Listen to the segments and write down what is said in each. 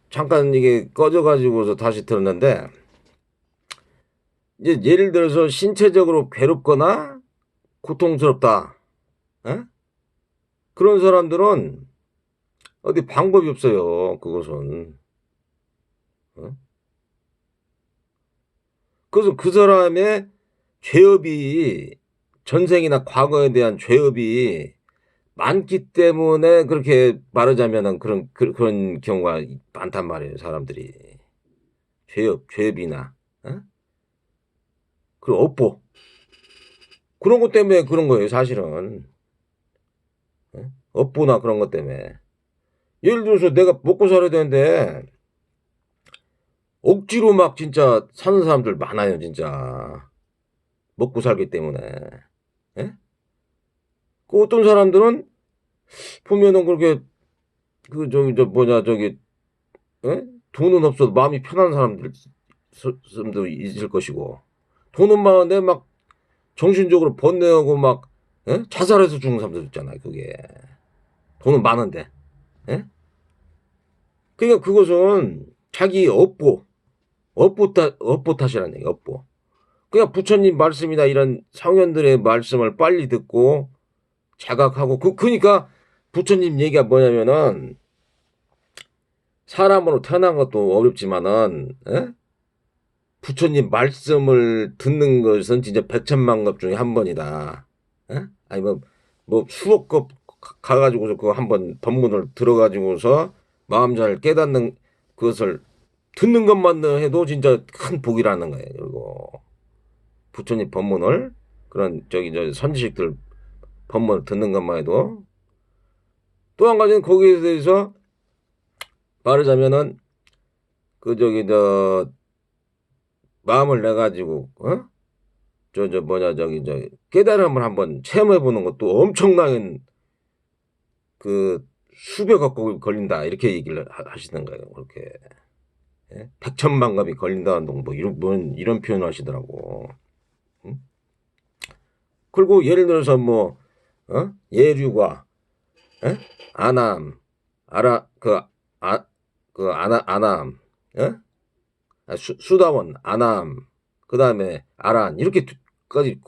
잠깐 이게 꺼져가지고서 다시 들었는데, 이제 예를 들어서 신체적으로 괴롭거나 고통스럽다. 에? 그런 사람들은 어디 방법이 없어요. 그것은. 어? 그래서 그 사람의 죄업이, 전생이나 과거에 대한 죄업이 많기 때문에 그렇게 말하자면은 그런 경우가 많단 말이에요. 사람들이. 죄업이나, 어? 그리고 업보. 그런 것 때문에 그런 거예요, 사실은. 업보나 그런 것 때문에. 예를 들어서 내가 먹고 살아야 되는데, 억지로 막 진짜 사는 사람들 많아요, 진짜. 먹고 살기 때문에. 예? 그 어떤 사람들은 보면은 그렇게, 예? 돈은 없어도 마음이 편한 사람도 있을 것이고, 돈은 많은데 막 정신적으로 번뇌하고 막, 예? 자살해서 죽는 사람도 있잖아요, 그게. 돈은 많은데. 예? 그러니까 그것은 자기 업보 탓이라는 얘기, 업보. 그냥 부처님 말씀이나 이런 성현들의 말씀을 빨리 듣고 자각하고, 그러니까 부처님 얘기가 뭐냐면은, 사람으로 태어난 것도 어렵지만은, 에? 부처님 말씀을 듣는 것은 진짜 백천만급 중에 한 번이다. 에? 아니 뭐 수억 급 가가지고서 그거 한번 법문을 들어가지고서 마음 잘 깨닫는 그것을 듣는 것만 해도 진짜 큰 복이라는 거예요. 그리고 부처님 법문을, 그런 저 선지식들 법문을 듣는 것만 해도. 또 한 가지는 거기에 대해서 말하자면은, 저 마음을 내 가지고, 깨달음을 한번 체험해 보는 것도 엄청난 그 수백억 걸린다, 이렇게 얘기를 하시는 거예요. 그렇게. 예? 백천만갑이 걸린다는 뭐 이런 표현을 하시더라고. 응? 그리고 예를 들어서 뭐, 예류과, 예? 아남, 아라, 아남, 예? 수다원, 아남, 그 다음에 아란, 이렇게까지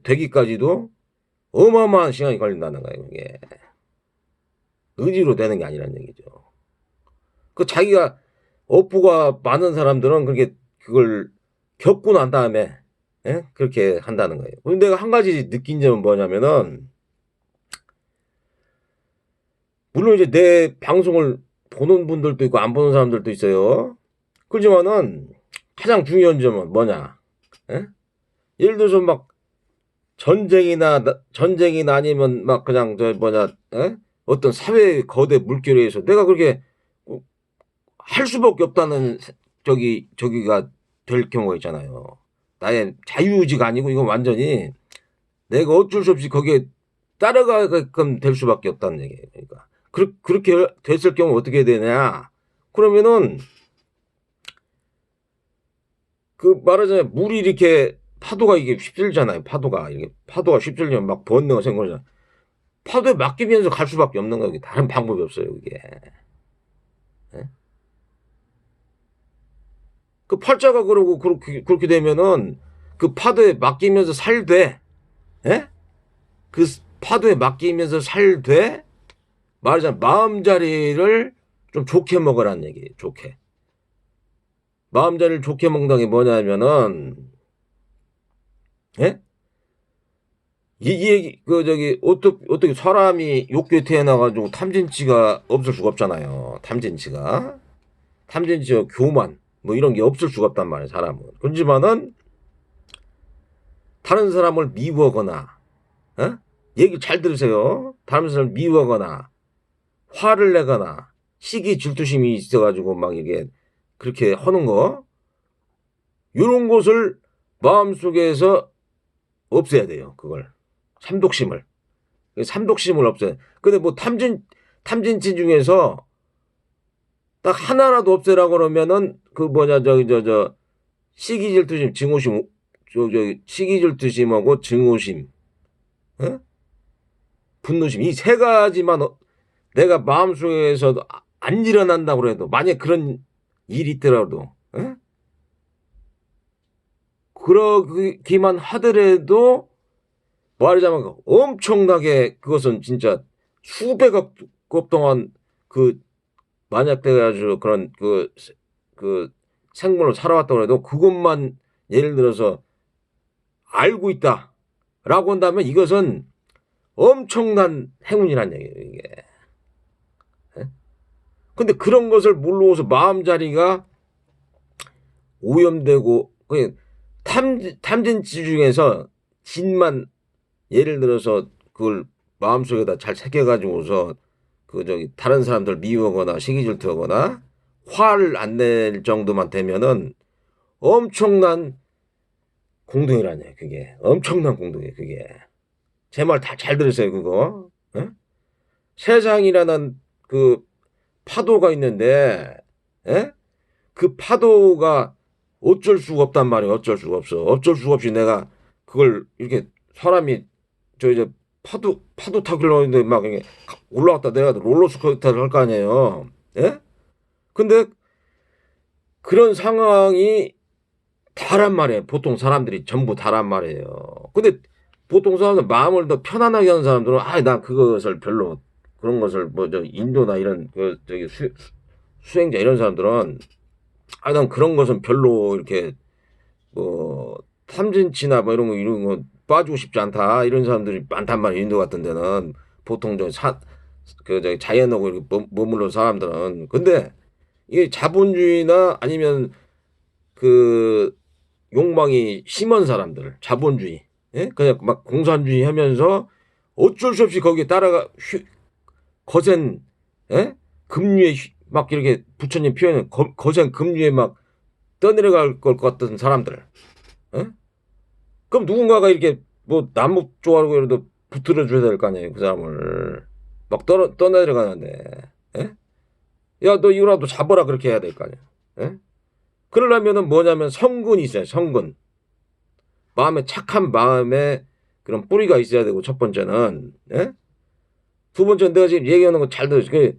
되기까지도 어마어마한 시간이 걸린다는 거예요. 이게 의지로 되는 게 아니라는 얘기죠. 자기가 업보가 많은 사람들은 그걸 겪고 난 다음에, 예? 그렇게 한다는 거예요. 근데 내가 한 가지 느낀 점은 뭐냐면은, 물론 이제 내 방송을 보는 분들도 있고 안 보는 사람들도 있어요. 그렇지만은 가장 중요한 점은 뭐냐? 예? 예를 들어서 막 전쟁이나 아니면 막 그냥 예? 어떤 사회 거대 물결에 의해서 내가 그렇게 할 수밖에 없다는 저기가 될 경우가 있잖아요. 나의 자유의지가 아니고 이건 완전히 내가 어쩔 수 없이 거기에 따라가게끔 될 수밖에 없다는 얘기예요. 그러니까 그렇게 됐을 경우 어떻게 되냐? 그러면은 말하자면 물이 이렇게 파도가 이게 휩쓸잖아요. 파도가 휩쓸리면 막 번뇌가 생기잖아요. 파도에 맡기면서 갈 수밖에 없는 거예요. 다른 방법이 없어요. 그게. 예? 그 팔자가 그러고 그렇게 되면은 그 파도에 맡기면서 살되, 예? 그 파도에 맡기면서 살되, 말하자면 마음자리를 좀 좋게 먹으라는 얘기예요. 좋게. 마음자리를 좋게 먹는 게 뭐냐면은, 예? 이 얘기, 어떻게 사람이 욕구에 태어나가지고 탐진치가 없을 수가 없잖아요. 탐진치가 교만, 뭐 이런 게 없을 수가 없단 말이에요, 사람은. 그렇지만은, 다른 사람을 미워하거나, 어? 얘기 잘 들으세요. 다른 사람을 미워하거나, 화를 내거나, 시기 질투심이 있어가지고 막 이게, 그렇게 하는 거, 요런 것을 마음속에서 없애야 돼요, 그걸. 삼독심을. 삼독심을 없애요. 근데 뭐 탐진치 중에서 딱 하나라도 없애라 그러면은 시기질투심, 증오심, 시기질투심하고 증오심, 어? 분노심, 이 세 가지만 내가 마음속에서 안 일어난다고 그래도 만약 그런 일이 있더라도 그러기만 하더라도 말하자면 엄청나게 그것은 진짜 수백억 동안 그 만약 돼가지고 그런 그 생물로 살아왔다고 해도 그것만 예를 들어서 알고 있다라고 한다면 이것은 엄청난 행운이란 얘기예요, 이게. 근데 그런 것을 모르고서 마음자리가 오염되고, 탐진치 중에서 진만 예를 들어서 그걸 마음속에다 잘 새겨가지고서 다른 사람들 미워하거나 시기 질투하거나 화를 안 낼 정도만 되면은 엄청난 공동이라네, 그게. 엄청난 공동이에요, 그게. 제 말 다 잘 들으세요, 그거. 에? 세상이라는 그 파도가 있는데, 에? 그 파도가 어쩔 수가 없단 말이에요. 어쩔 수가 없어. 어쩔 수가 없이 내가 그걸 이렇게 사람이 이제 파도 타기로 했는데 막 이게 올라갔다 내려가다 롤러스코스터를 할 거 아니에요. 예? 근데 그런 상황이 다란 말이에요. 보통 사람들이 전부 다란 말이에요. 근데 보통 사람들 마음을 더 편안하게 하는 사람들은 난 그것을 별로 그런 것을 인도나 이런 수행자 이런 사람들은 난 그런 것은 별로 이렇게 탐진치나 이런 거 빠지고 싶지 않다 이런 사람들이 많단 말이에요. 인도 같은 데는 보통 자연하고 이렇게 머물러 사람들은. 근데 이게 자본주의나 아니면 그 욕망이 심한 사람들, 자본주의, 그냥 막 공산주의 하면서 어쩔 수 없이 거기에 따라가 거센, 금류에 막 이렇게 부처님 표현은 거센 금류에 막 떠내려갈 것 같은 사람들. 그럼 누군가가 이렇게 나무 좋아하고 이러도 붙들어 줘야 될 거 아니에요, 그 사람을. 막 떠내려가는데. 야, 너 이거라도 잡아라, 그렇게 해야 될 거 아니야. 그러려면은 뭐냐면 성근이 있어요, 성근. 마음에 착한 마음에 그런 뿌리가 있어야 되고, 첫 번째는. 두 번째는 내가 지금 얘기하는 거 잘 들으세요.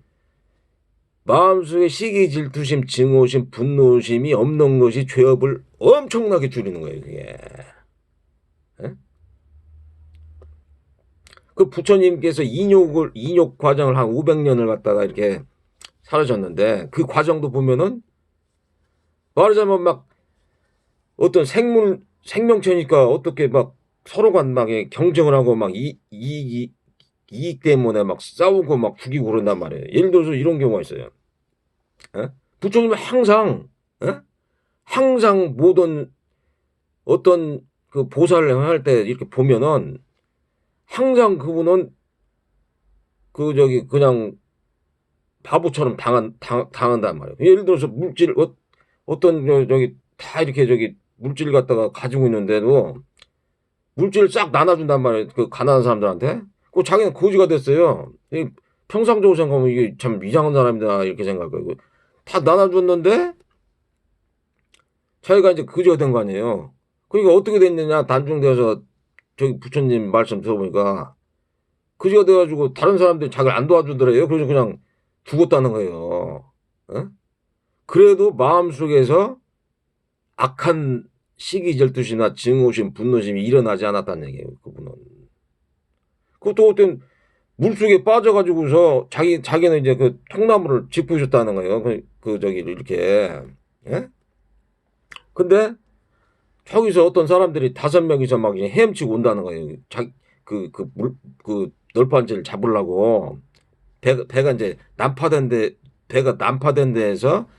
마음속에 시기, 질투심, 증오심, 분노심이 없는 것이 죄업을 엄청나게 줄이는 거예요, 그게. 그 부처님께서 인욕 과정을 한 500년을 갖다가 이렇게 살아셨는데, 그 과정도 보면은 말하자면 막 어떤 생명체니까 어떻게 막 서로가 막 경쟁을 하고 막 이익 때문에 막 싸우고 막 죽이고 그런단 말이에요. 예를 들어서 이런 경우가 있어요. 부처님은 항상 모든 어떤 그 보살을 할 때 이렇게 보면은 항상 그분은 그냥 바보처럼 당한단 말이에요. 예를 들어서 어떤 다 이렇게 물질 갖다가 가지고 있는데도 물질을 싹 나눠준단 말이에요. 그 가난한 사람들한테. 그 자기는 거지가 됐어요. 평상적으로 생각하면 이게 참 이상한 사람이다 이렇게 생각하고 다 나눠줬는데 자기가 이제 거지가 된 거 아니에요. 그러니까 어떻게 됐느냐 단중되어서 부처님 말씀 들어보니까 거지가 돼가지고 다른 사람들이 자기를 안 도와주더래요. 그래서 그냥 죽었다는 거예요. 그래도 마음속에서 악한 시기 질투심이나 증오심, 분노심이 일어나지 않았다는 얘기예요. 그분은. 그것도 어떤 물속에 빠져가지고서 자기는 이제 그 통나무를 짚으셨다는 거예요. 이렇게. 예? 근데 저기서 어떤 사람들이 5명이서 막 헤엄치고 온다는 거예요. 그 널판지를 잡으려고. 배가 이제 배가 난파된 데에서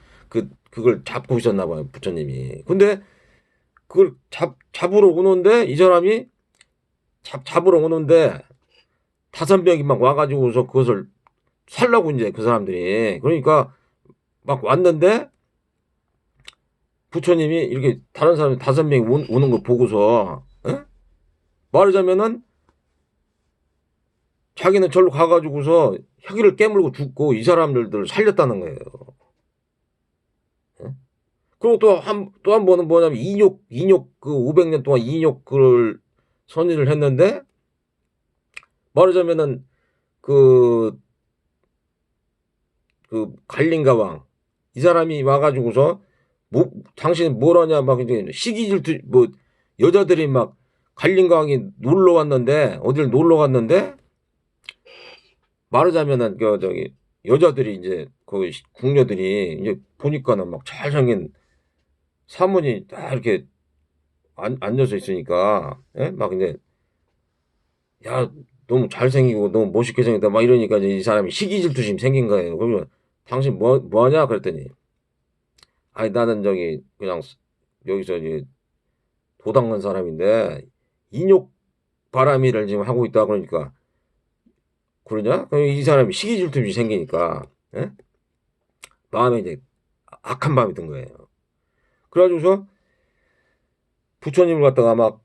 그걸 잡고 있었나 봐요, 부처님이. 근데 그걸 잡으러 오는데 이 사람이 잡으러 오는데 5명이 막 와가지고서 그것을 살라고 이제 그 사람들이. 그러니까 막 왔는데 부처님이 이렇게 다른 사람이 5명이 오는 걸 보고서 말하자면은 자기는 절로 가가지고서 혁의를 깨물고 죽고 이 사람들을 살렸다는 거예요. 그리고 또 한 번은 뭐냐면 인욕 그 500년 동안 인욕 그걸 선의를 했는데 말하자면은 그 그 갈린가왕 이 사람이 와가지고서 뭐 당신 뭘 하냐 막 이제 시기 질투 뭐 여자들이 막 갈린가왕이 놀러 왔는데 어딜 놀러 갔는데 말하자면은 그 저기 여자들이 이제 거기 궁녀들이 이제 보니까는 막 잘생긴 사모님 다 이렇게 앉아서 있으니까 예? 막 이제 야 너무 잘생기고 너무 멋있게 생겼다 막 이러니까 이제 이 사람이 시기 질투심 생긴 거예요. 그러면 당신 뭐 하냐 그랬더니 아니 나는 저기 그냥 여기서 이제 도당한 사람인데 인욕 바람이를 지금 하고 있다 그러니까 그러냐? 그럼 이 사람이 시기 질투심이 생기니까 예? 마음에 이제 악한 마음이 든 거예요. 그래가지고서 부처님을 갖다가 막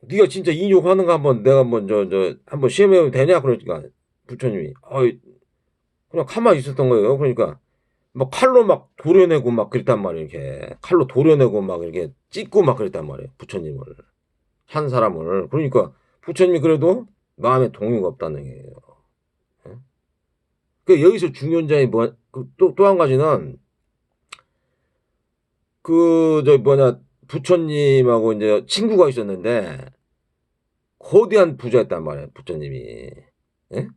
네가 진짜 인욕하는 거 한번 내가 한번 저 한번 시험해보면 되냐 그러니까 부처님이 그냥 가만히 있었던 거예요. 그러니까 막 칼로 막 도려내고 막 그랬단 말이에요. 이렇게 칼로 도려내고 막 이렇게 찢고 막 그랬단 말이에요. 부처님을 한 사람을 그러니까 부처님이 그래도 마음에 동요가 없다는 얘기예요. 그 여기서 중요한 점이 또 한 가지는 그 저 뭐냐 부처님하고 이제 친구가 있었는데 거대한 부자였단 말이에요. 부처님이 예?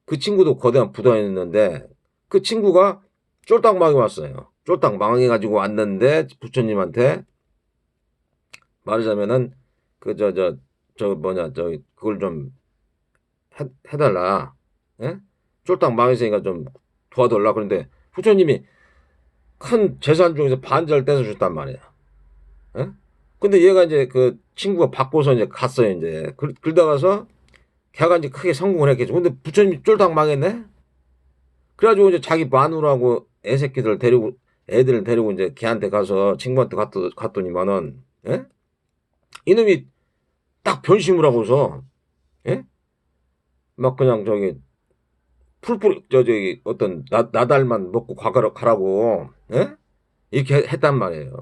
그 친구도 거대한 부자였는데 그 친구가 쫄딱 망해 왔어요. 쫄딱 망해가지고 왔는데 부처님한테 말하자면은 그 저 뭐냐 저 그걸 좀 해달라. 예? 쫄딱 망했으니까 좀 도와달라. 그런데 부처님이 큰 재산 중에서 반절 떼서 줬단 말이야. 예? 근데 얘가 이제 그 친구가 받고서 이제 갔어요. 이제 그러다가서 걔가 이제 크게 성공을 했겠죠. 근데 부처님이 쫄딱 망했네. 그래가지고 이제 자기 마누라하고 애새끼들 데리고 애들을 데리고 이제 걔한테 가서 친구한테 갔더니만은 예? 이놈이 딱 변심을 하고서 예? 막 그냥 저기 풀뿌리 저기 어떤 나달만 먹고 가라고 예? 이렇게 했단 말이에요.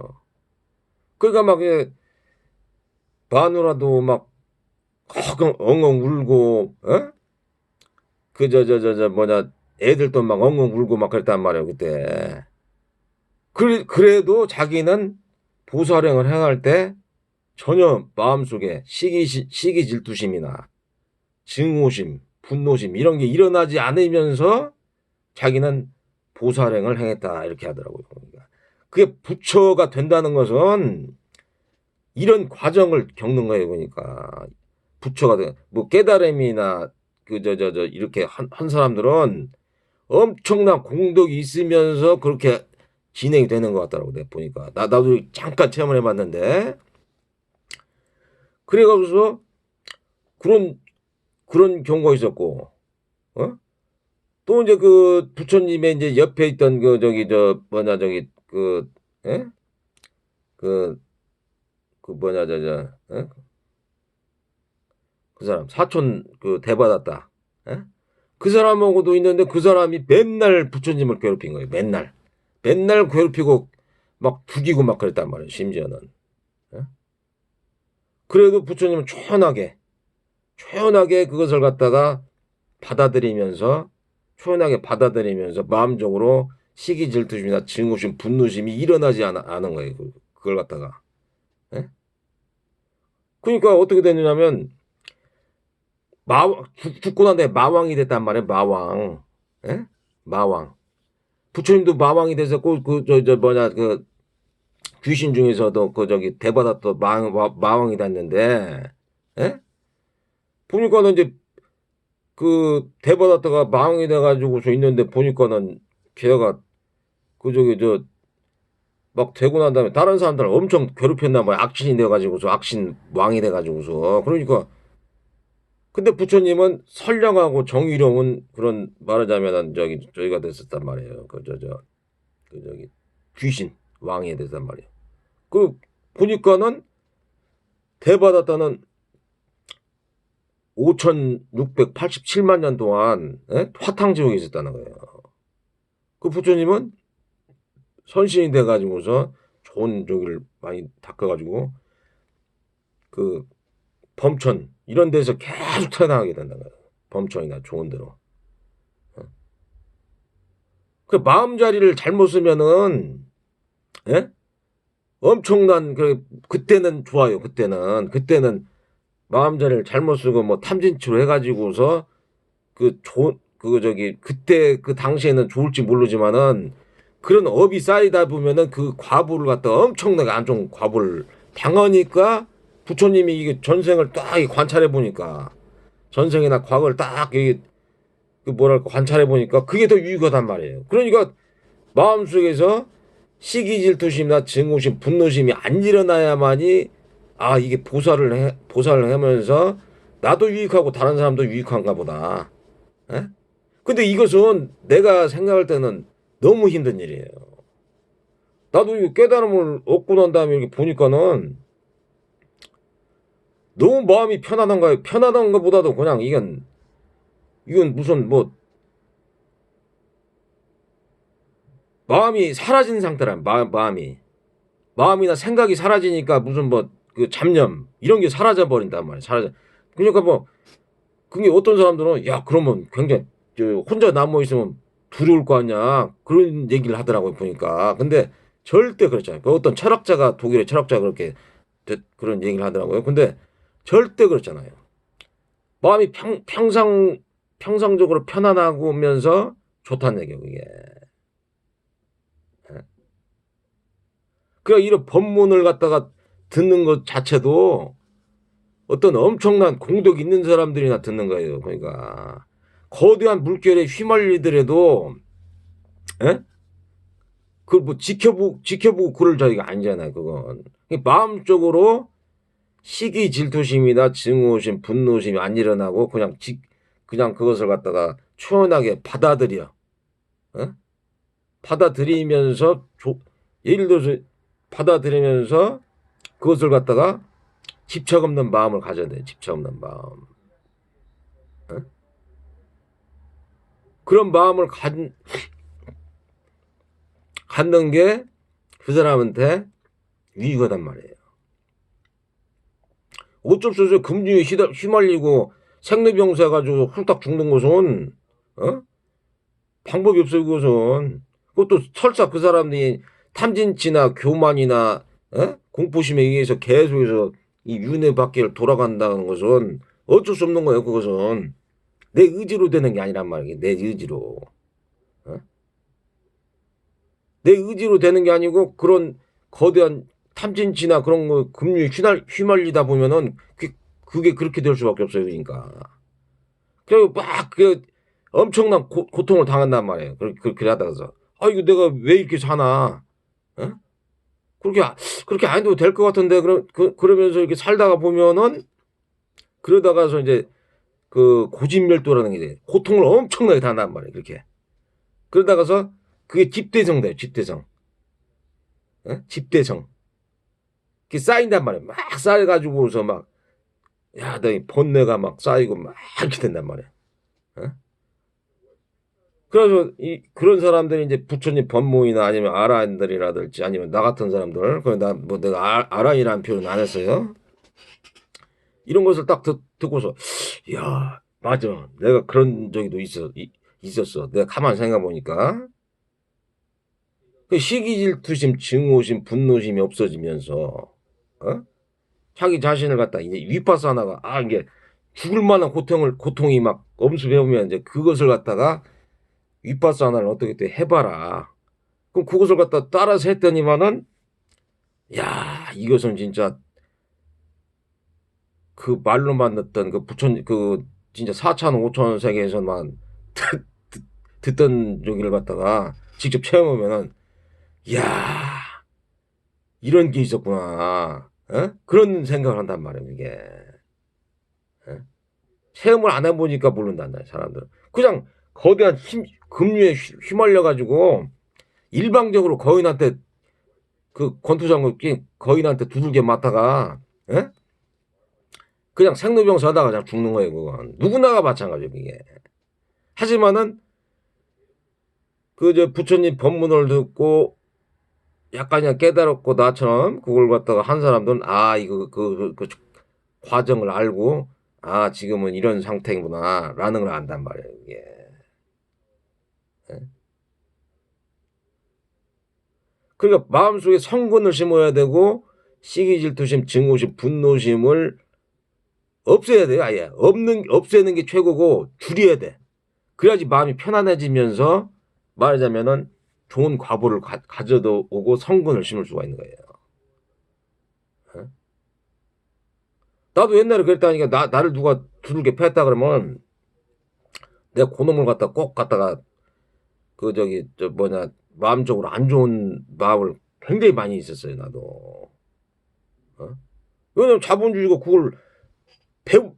그러니까 막 마누라도 막 엉엉 울고 어? 그 뭐냐 애들도 막 엉엉 울고 막 그랬단 말이에요 그때. 그래도 자기는 보살행을 행할 때 전혀 마음속에 시기 질투심이나 증오심, 분노심 이런 게 일어나지 않으면서 자기는 보살행을 행했다 이렇게 하더라고요. 그러니까 그게 부처가 된다는 것은 이런 과정을 겪는 거예요. 그러니까 부처가 뭐 깨달음이나 그 이렇게 한 사람들은 엄청난 공덕이 있으면서 그렇게 진행이 되는 것 같더라고 내가 보니까 나도 잠깐 체험을 해봤는데 그래가지고서 그런 경우가 있었고 어? 또 이제 그 부처님의 이제 옆에 있던 그 저기 저 뭐냐 저기 그 예? 그 뭐냐 예? 그 사람 사촌 그 대받았다. 예? 그 사람하고도 있는데 그 사람이 맨날 부처님을 괴롭힌 거예요. 맨날 괴롭히고 막 죽이고 막 그랬단 말이에요. 심지어는. 예? 그래도 부처님은 초연하게 그것을 갖다가 초연하게 받아들이면서 마음적으로 시기 질투심이나 증오심, 분노심이 일어나지 않은 거예요. 그걸 갖다가. 예? 그러니까 어떻게 되느냐면 죽고 난 다음에 마왕이 됐단 말이에요. 마왕. 예? 마왕. 부처님도 마왕이 돼서 뭐냐 그 귀신 중에서도 그 저기 대받았던 마왕이 됐는데 예? 보니까는 이제 그 대받았다가 마왕이 돼가지고서 있는데 보니까는 걔가 그 저기 막 되고 난 다음에 다른 사람들 엄청 괴롭혔나 봐요. 악신이 돼가지고서 악신 왕이 돼가지고서 그러니까 근데 부처님은 선량하고 정의로운 그런 말하자면은 저기가 됐었단 말이에요. 그 저기 귀신 왕이 됐단 말이에요. 그 보니까는 대받았다는 5,687만 년 동안 예? 화탕지옥에 있었다는 거예요. 그 부처님은 선신이 돼가지고서 좋은 저기를 많이 닦아가지고 그 범천 이런 데서 계속 태어나게 된다는 거예요. 범천이나 좋은 데로. 그 마음자리를 잘못 쓰면은, 예? 엄청난, 그때는 좋아요. 그때는 마음자리를 잘못 쓰고 뭐 탐진치로 해가지고서 그때 그 당시에는 좋을지 모르지만은 그런 업이 쌓이다 보면은 그 과부를 갖다가 엄청나게 안 좋은 과부를 당하니까 부처님이 이게 전생을 딱 관찰해 보니까 전생이나 과거를 딱 이게 그 뭐랄까 관찰해 보니까 그게 더 유익하단 말이에요. 그러니까 마음속에서 시기 질투심이나 증오심, 분노심이 안 일어나야만이 아 이게 보살을 하면서 나도 유익하고 다른 사람도 유익한가 보다. 예? 근데 이것은 내가 생각할 때는 너무 힘든 일이에요. 나도 이 깨달음을 얻고 난 다음에 이렇게 보니까는 너무 마음이 편안한가요? 편안한 것보다도 그냥 이건 무슨 뭐 마음이 사라진 상태란 마음이나 생각이 사라지니까 무슨 뭐 그 잡념 이런 게 사라져 버린단 말이야. 그러니까 뭐 그게 어떤 사람들은 야 그러면 굉장히 혼자 남아 있으면 두려울 거 아니야 그런 얘기를 하더라고요 보니까. 근데 절대 그렇잖아요. 그 어떤 철학자가 독일의 철학자가 그렇게 그런 얘기를 하더라고요. 근데 절대 그렇잖아요. 마음이 평상적으로 편안하고면서 좋다는 얘기예요 그게. 그러니까 이런 법문을 갖다가 듣는 것 자체도 어떤 엄청난 공덕 있는 사람들이나 듣는 거예요. 그러니까 거대한 물결에 휘말리더라도 예? 그걸 뭐 지켜보고 그럴 자리가 아니잖아요. 그건 마음적으로 시기 질투심이나 증오심, 분노심이 안 일어나고 그냥 그것을 갖다가 초연하게 받아들여. 예? 받아들이면서 예를 들어서 받아들이면서 그것을 갖다가 집착 없는 마음을 가져야 돼. 집착 없는 마음. 어? 그런 마음을 갖는 게 그 사람한테 유익하단 말이에요. 어쩔 수 없어요. 금융에 휘말리고 생로병사 해가지고 훌딱 죽는 것은 어? 방법이 없어요. 그것은. 그것도 설사 그 사람들이 탐진치나 교만이나 공포심에 의해서 계속해서 이 윤회 밖을 돌아간다는 것은 어쩔 수 없는 거예요. 그것은. 내 의지로 되는 게 아니란 말이에요. 내 의지로. 어? 내 의지로 되는 게 아니고 그런 거대한 탐진치나 그런 거 금융에 휘말리다 보면은 그게 그렇게 될 수밖에 없어요. 그러니까. 그리고 막그 엄청난 고통을 당한단 말이에요. 그렇게 하다가서 아 이거 내가 왜 이렇게 사나? 어? 그렇게 그렇게 안 해도 될 것 같은데 그러면서 이렇게 살다가 보면은 그러다가서 이제 그 고집멸도라는 게 돼. 고통을 엄청나게 당한단 말이에요. 그렇게. 그러다가서 그게 집대성 돼요. 집대성. 어? 집대성. 그게 쌓인단 말이에요. 막 쌓여가지고서 막, 야, 너 번뇌가 막 쌓이고 막 이렇게 된단 말이에요. 어? 그래서 그런 사람들이 이제 부처님 법모이나 아니면 아라인들이라든지 아니면 나 같은 사람들, 내가 아라이라는 표현 안 했어요. 이런 것을 딱 듣고서, 야, 맞아. 내가 그런 적이 있었어. 내가 가만 생각해 보니까. 그 시기질투심, 증오심, 분노심이 없어지면서, 어? 자기 자신을 갖다 이제 위파사나가 이게 죽을 만한 고통이 막 엄습해 오면 이제 그것을 갖다가 위파사나를 어떻게 또 해봐라. 그럼 그것을 갖다 따라서 했더니만은 야 이것은 진짜 그 말로만 듣던 그 부처님 그 진짜 4천 5천 세계에서만 듣던 저기를 갖다가 직접 체험하면은 야 이런 게 있었구나. 그런 생각을 한단 말이에요 이게. 체험을 안 해보니까 모른단다 사람들은. 그냥 거대한 급류에 휘말려가지고 일방적으로 거인한테 그 권투장구 낀 거인한테 두들겨 맞다가 에? 그냥 생로병사 하다가 그냥 죽는 거예요 그건. 누구나가 마찬가지예요 이게. 하지만은 그 저 부처님 법문을 듣고 약간 그냥 깨달았고 나처럼 그걸 갖다가 한 사람들은 이거 그 과정을 알고 지금은 이런 상태구나 라는 걸 안단 말이에요 이게. 그러니까 마음속에 성근을 심어야 되고 시기 질투심 증오심 분노심을 없애야 돼요. 아예 없애는 게 최고고 줄여야 돼. 그래야지 마음이 편안해지면서 말하자면은 좋은 과보를 가져다 오고 성근을 심을 수가 있는 거예요. 어? 나도 옛날에 그랬다니까. 나를 누가 두들겨 팼다 그러면 내가 그놈을 갖다 꼭 갖다가 그 저기 저 뭐냐 마음적으로 안 좋은 마음을 굉장히 많이 있었어요. 나도. 어? 왜냐면 자본주의가 그걸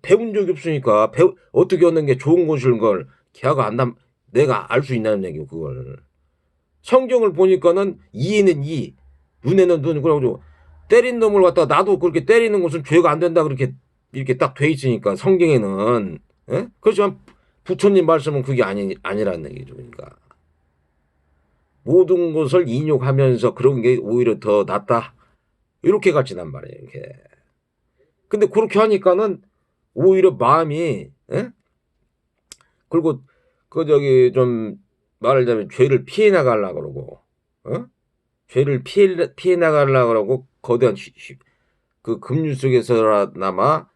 배운 적이 없으니까 어떻게 얻는 게 좋은 것인 걸 걔가 내가 알 수 있냐는 얘기고. 그걸 성경을 보니까는 이에는 이 눈에는 눈 그래가지고 때린 놈을 갖다가 나도 그렇게 때리는 것은 죄가 안 된다 그렇게 이렇게 딱 돼 있으니까 성경에는. 예? 그렇지만 부처님 말씀은 그게 아니라는 얘기죠. 그러니까 모든 것을 인욕하면서 그런 게 오히려 더 낫다 이렇게 가르치단 말이에요. 이렇게. 근데 그렇게 하니까는 오히려 마음이. 예? 그리고 그 저기 좀 말하자면 죄를 피해 나가려고 그러고. 어? 죄를 피해 나가려고 그러고 거대한 그 급류 속에서나마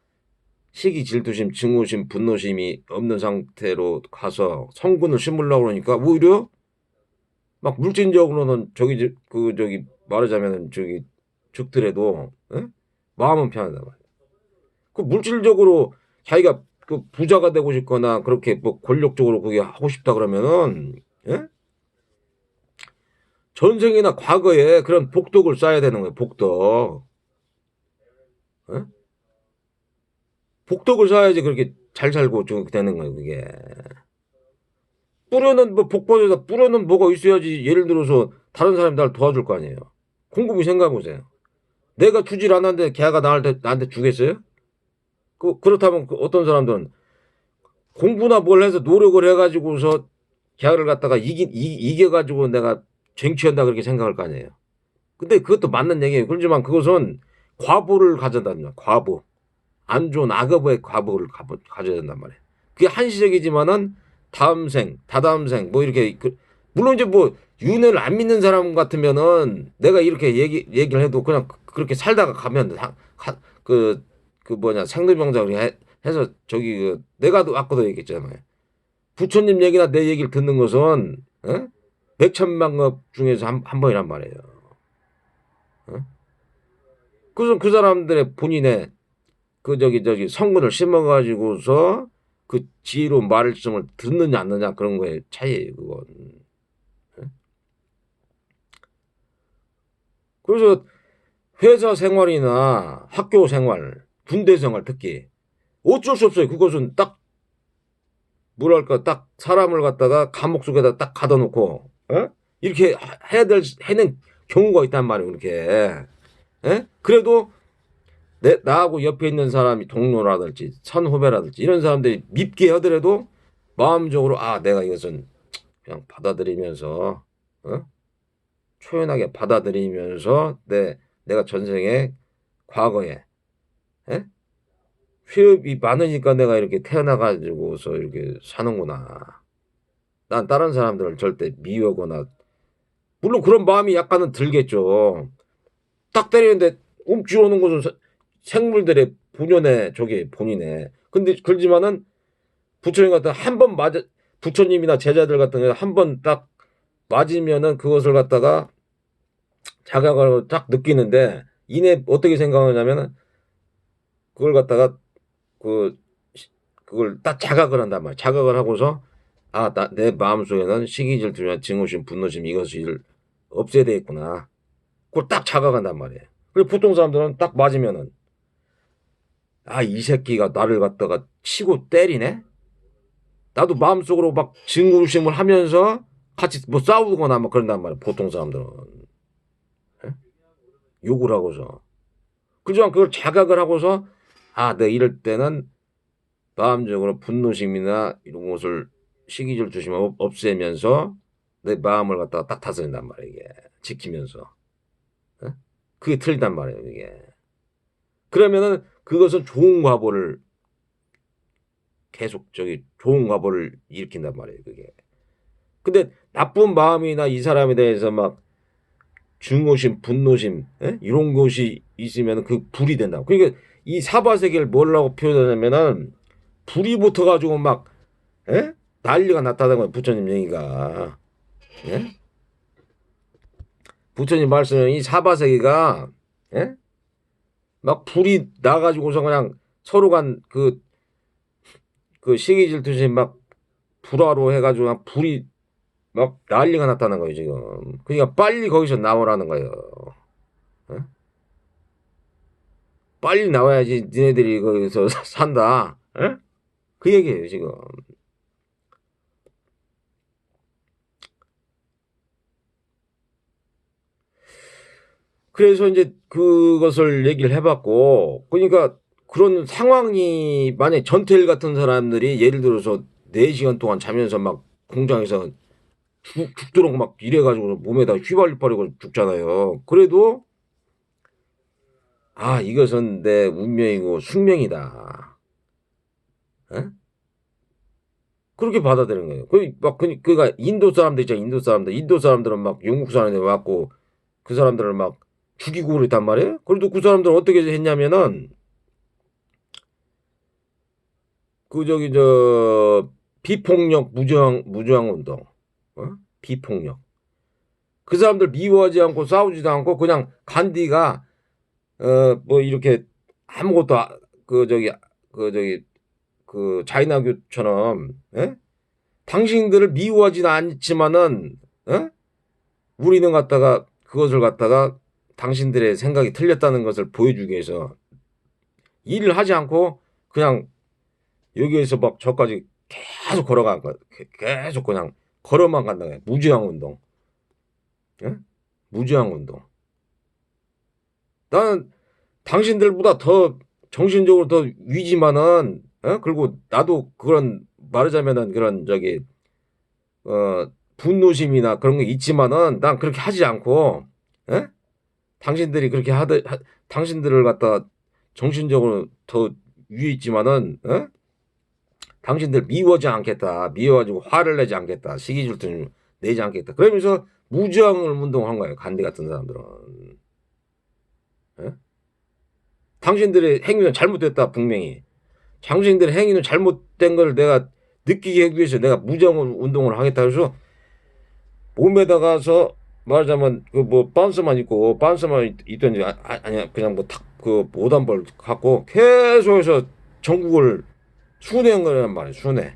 시기 질투심 증오심 분노심이 없는 상태로 가서 성근을 심으려고 그러니까 오히려 막 물질적으로는 저기 말하자면 저기 죽더라도. 예? 마음은 편하단 말이야. 그 물질적으로 자기가 그 부자가 되고 싶거나 그렇게 뭐 권력적으로 그게 하고 싶다 그러면은. 예? 전생이나 과거에 그런 복덕을 쌓아야 되는 거예요. 복덕. 예? 복덕을 쌓아야지 그렇게 잘 살고 좀 되는 거예요. 그게. 뿌려는 뭐 복받에다 뿌려는 뭐가 있어야지. 예를 들어서 다른 사람이 날 도와줄 거 아니에요. 곰곰이 생각해 보세요. 내가 주질 않았는데 걔가 나한테 주겠어요? 그렇다면 어떤 사람들은 공부나 뭘 해서 노력을 해가지고서 걔를 갖다가 이겨가지고 내가 쟁취한다 그렇게 생각할 거 아니에요. 근데 그것도 맞는 얘기예요. 그렇지만 그것은 과보를 가져다는 거야. 과보. 안 좋은 악업의 과보를 가져야 된단 말이에요. 그게 한시적이지만은 다음 생, 다다음 생, 뭐 이렇게 물론 이제 뭐 윤회를 안 믿는 사람 같으면은 내가 이렇게 얘기를 해도 그냥 그렇게 살다가 가면 그 뭐냐 상대병자 해서 저기 내가 아까도 얘기했잖아요. 부처님 얘기나 내 얘기를 듣는 것은. 어? 백천만급 중에서 한 번이란 말이에요. 어? 그래서 그 사람들의 본인의 그 저기 성분을 심어가지고서 그 지혜로운 말씀을 듣느냐 안 듣느냐 그런 거에 차이예요. 그건. 그래서 회사 생활이나 학교 생활, 군대 생활 특히 어쩔 수 없어요. 그것은 딱 뭐랄까 딱 사람을 갖다가 감옥 속에다 딱 가둬놓고. 어? 이렇게 해는 경우가 있단 말이에요. 이렇게. 예? 그래도 나하고 옆에 있는 사람이 동료라든지 선후배라든지 이런 사람들이 밉게 하더라도 마음적으로 내가 이것은 그냥 받아들이면서. 어? 초연하게 받아들이면서 내가 전생에 과거에. 예? 회업이 많으니까 내가 이렇게 태어나가지고서 이렇게 사는구나. 난 다른 사람들을 절대 미워하거나 물론 그런 마음이 약간은 들겠죠. 딱 때리는데 움찔오는 것은 생물들의 본연의 저게 본이네. 근데 그렇지만은 부처님 같은 한 번 맞아 부처님이나 제자들 같은 경우 한 번 딱 맞으면은 그것을 갖다가 자각을 딱 느끼는데 이내 어떻게 생각하냐면은 그걸 갖다가 그 그걸 딱 자각을 한단 말이야. 자각을 하고서 내 마음속에는 시기 질투나 증오심 분노심 이것을 없애야 되겠구나. 그걸 딱 자각한단 말이에요. 그리고 보통 사람들은 딱 맞으면은 이 새끼가 나를 갖다가 치고 때리네? 나도 마음속으로 막 증오심을 하면서 같이 뭐 싸우거나 뭐 그런단 말이야. 보통 사람들은. 예? 욕을 하고서. 그지만 그걸 자각을 하고서 내가 이럴 때는 마음적으로 분노심이나 이런 것을 시기질투심을 없애면서 내 마음을 갖다가 딱 다스린단 말이야. 이게 지키면서. 예? 그게 틀리단 말이에요. 이게. 그러면은 그것은 좋은 과보를 계속 좋은 과보를 일으킨단 말이에요. 그게. 근데 나쁜 마음이나 이 사람에 대해서 막 증오심, 분노심, 이런 것이 있으면 그 불이 된다. 그러니까 이 사바세계를 뭐라고 표현하냐면은 불이 붙어가지고 막 난리가 났다는 거예요. 부처님 얘기가. 부처님 말씀은 이 사바세계가 막 불이 나가지고서 그냥 서로 간 그 시기 질투심 막 불화로 해가지고 막 불이 막 난리가 났다는 거예요 지금. 그러니까 빨리 거기서 나오라는 거예요. 빨리 나와야지 니네들이 거기서 산다. 그 얘기예요 지금. 그래서 이제 그것을 얘기를 해봤고, 그러니까 그런 상황이 만약 전태일 같은 사람들이 예를 들어서 4시간 동안 자면서 막 공장에서 죽도록 막 이래가지고 몸에다 휘발유 죽잖아요. 그래도 이것은 내 운명이고 숙명이다. 그렇게 받아들이는 거예요. 그러니까 인도 사람들 있잖아. 인도 사람들은 막 영국 사람들 왔고 그 사람들을 막 죽이고 그랬단 말이에요. 그래도 그 사람들은 어떻게 했냐면은 비폭력 무저항 운동, 비폭력. 그 사람들 미워하지 않고 싸우지도 않고 그냥 간디가 뭐 이렇게 아무것도 그 자이나교처럼 당신들을 미워하지는 않지만은 우리는 갖다가 그것을 갖다가 당신들의 생각이 틀렸다는 것을 보여주기 위해서 일을 하지 않고 그냥 여기에서 막 저까지 계속 걸어간 거야. 계속 그냥 걸어만 간다. 무지항 운동. 무지항 운동. 나는 당신들보다 더 정신적으로 더 위지만은 그리고 나도 그런 말하자면은 그런 분노심이나 그런 게 있지만은 난 그렇게 하지 않고 당신들이 그렇게 당신들을 갖다 정신적으로 더 위에 있지만은 당신들 미워하지 않겠다. 미워가지고 화를 내지 않겠다. 시기 질투 내지 않겠다. 그러면서 무저항을 운동한 거예요. 간디 같은 사람들은. 당신들의 행위는 잘못됐다. 분명히. 당신들의 행위는 잘못된 걸 내가 느끼게 하기 위해서 내가 무저항 운동을 하겠다 해서 몸에다가서 말하자면 바운스만 있던지 아니야 그냥 그 모단벌 갖고 계속해서 전국을 순회한 거란 말이에요. 순회.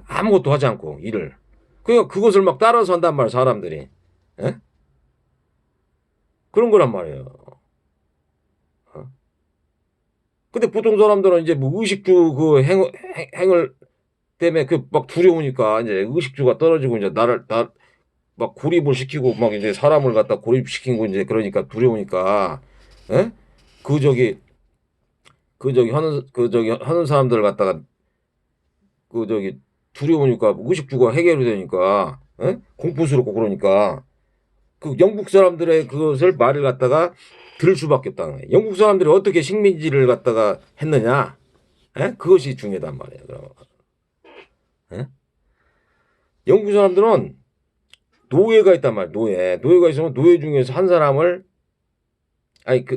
아무것도 하지 않고 일을. 그러니까 그것을 막 따라서 한단 말이에요. 사람들이. 그런 거란 말이에요. 근데 보통 사람들은 이제 뭐 의식주 그 행을 때문에 그 막 두려우니까 이제 의식주가 떨어지고 이제 막 고립을 시키고 막 이제 사람을 갖다 고립시키고 이제 그러니까 두려우니까 하는 사람들을 갖다가 두려우니까 의식주가 해결이 되니까 공포스럽고 그러니까 그 영국 사람들의 그것을 말을 갖다가 들을 수밖에 없다는 거예요. 영국 사람들이 어떻게 식민지를 갖다가 했느냐? 그것이 중요하단 말이에요. 그럼. 영국 사람들은 노예가 있단 말이에요. 노예가 있으면 노예 중에서 한 사람을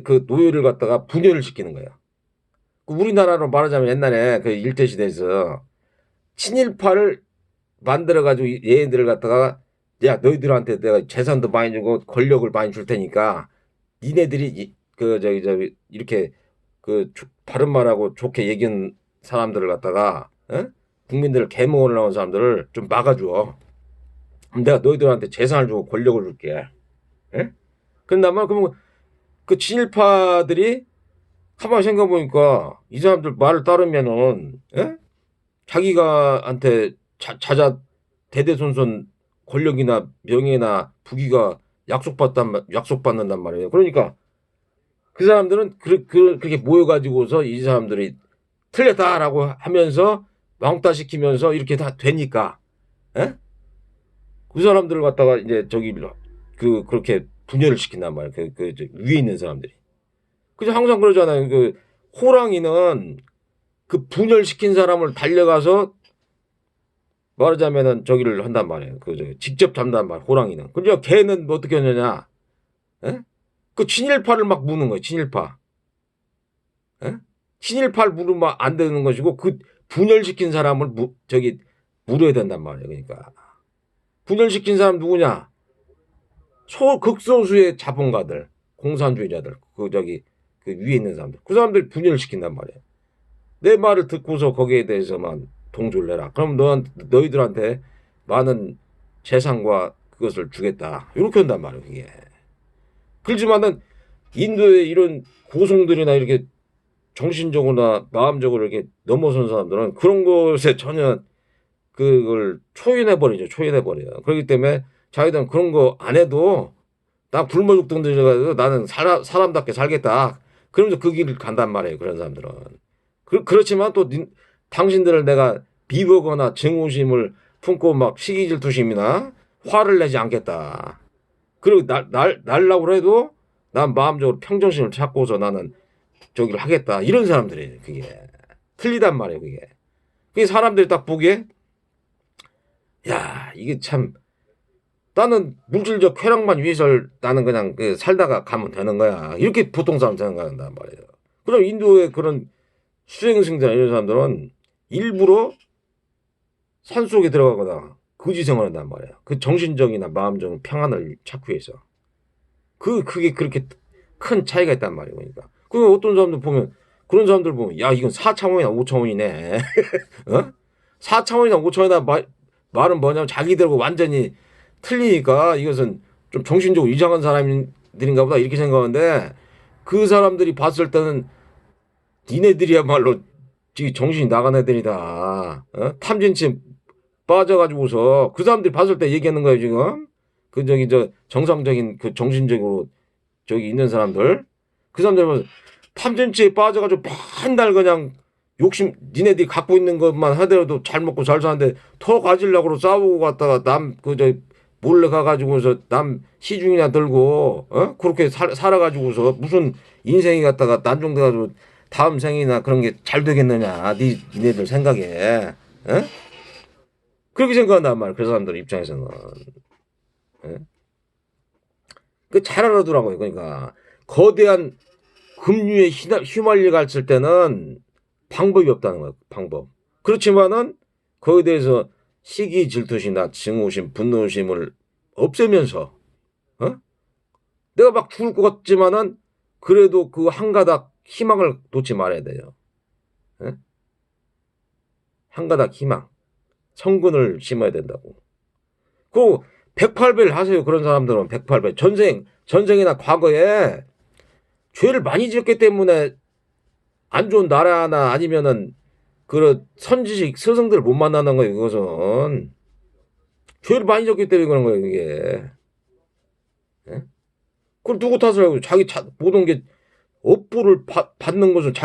그 노예를 갖다가 분열을 시키는 거예요. 우리나라로 말하자면 옛날에 그 일제시대에서 친일파를 만들어가지고 얘네들을 갖다가 야 너희들한테 내가 재산도 많이 주고 권력을 많이 줄 테니까 니네들이 이렇게 바른 말하고 좋게 얘기한 사람들을 갖다가 국민들을 계몽을 나온 사람들을 좀 막아줘. 내가 너희들한테 재산을 주고 권력을 줄게. 그런다면 그러면 그 친일파들이 가만히 생각해보니까 이 사람들 말을 따르면은 자기가한테 자자 대대손손 권력이나 명예나 부귀가 약속받는단 말이에요. 그러니까 그 사람들은 그렇게 모여가지고서 이 사람들이 틀렸다라고 하면서 왕따시키면서 이렇게 다 되니까 그 사람들을 갖다가 이제 그렇게 분열을 시킨단 말이에요. 위에 있는 사람들이. 그래서 항상 그러잖아요. 호랑이는 그 분열시킨 사람을 달려가서 말하자면은 저기를 한단 말이에요. 직접 잡는단 말이에요. 호랑이는. 근데 개는 뭐 어떻게 하느냐? 예? 그 친일파를 막 무는 거예요. 친일파. 예? 친일파를 물으면 안 되는 것이고 그 분열시킨 사람을 물어야 된단 말이에요. 그러니까 분열시킨 사람 누구냐? 극소수의 자본가들, 공산주의자들, 그 위에 있는 사람들, 그 사람들 분열을 시킨단 말이에요. 내 말을 듣고서 거기에 대해서만 동조를 해라. 그럼 너희들한테 많은 재산과 그것을 주겠다. 이렇게 한단 말이에요. 그게. 그렇지만은 인도의 이런 고성들이나 이렇게 정신적으로나 마음적으로 이렇게 넘어선 사람들은 그런 것에 전혀 그걸 초인해버리죠. 초인해버려요. 그렇기 때문에 자기들은 그런 거 안 해도 나 굶어 죽든지 해가지고 나는 사람답게 살겠다. 그러면서 그 길을 간단 말이에요. 그런 사람들은. 그렇지만 또 당신들을 내가 비거거나 증오심을 품고 막 시기질투심이나 화를 내지 않겠다. 그리고 날라고 해도 난 마음적으로 평정심을 찾고서 나는 저기를 하겠다. 이런 사람들이에요. 그게. 틀리단 말이에요. 그게 사람들이 딱 보기에 야 이게 참 나는 물질적 쾌락만 위해서 나는 그냥 살다가 가면 되는 거야. 이렇게 보통 사람 생각한단 말이에요. 그럼 인도의 그런 수행승자 이런 사람들은 일부러 산속에 들어가거나 거지 생활한단 말이에요. 그 정신적이나 마음적인 평안을 찾기 위해서. 그게 그렇게 큰 차이가 있단 말이에요. 그러니까. 그 어떤 사람들 보면 그런 사람들 보면 야 이건 4차원이나 5차원이네. 어? 4차원이나 5차원이나 말은 뭐냐면 자기들하고 완전히 틀리니까 이것은 좀 정신적으로 이상한 사람들인가 보다 이렇게 생각하는데 그 사람들이 봤을 때는 니네들이야말로 정신이 나간 애들이다. 탐진치 빠져가지고서 그 사람들이 봤을 때 얘기하는 거예요 지금. 정상적인 그 정신적으로 저기 있는 사람들 그 사람들은 탐진치에 빠져가지고 맨날 그냥 욕심 니네들이 갖고 있는 것만 하더라도 잘 먹고 잘 사는데 더 가지려고 싸우고 갔다가 몰래 가가지고서 남 시중이나 들고 그렇게 살아가지고서 무슨 인생이 갔다가 난종돼가지고 다음 생이나 그런 게 잘 되겠느냐 니네들 생각에 그렇게 생각한단 말이야 그 사람들 입장에서는 그 잘 알아두라고요. 그러니까 거대한 급류에 휘말려 갔을 때는 방법이 없다는 거예요. 방법. 그렇지만은 거기에 대해서 시기 질투심이나 증오심, 분노심을 없애면서 내가 막 죽을 것 같지만은 그래도 그 한 가닥 희망을 놓지 말아야 돼요. 한 가닥 희망, 성근을 심어야 된다고. 그 108배를 하세요. 그런 사람들은 108배. 전생이나 과거에 죄를 많이 지었기 때문에 안 좋은 나라나 아니면은 그런 선지식 스승들을 못 만나는 거예요. 그것은 죄를 많이 졌기 때문에 그런 거예요. 이게. 그걸 누구 탓을 하고 자기 모든 게 업보를 받는 것은 자기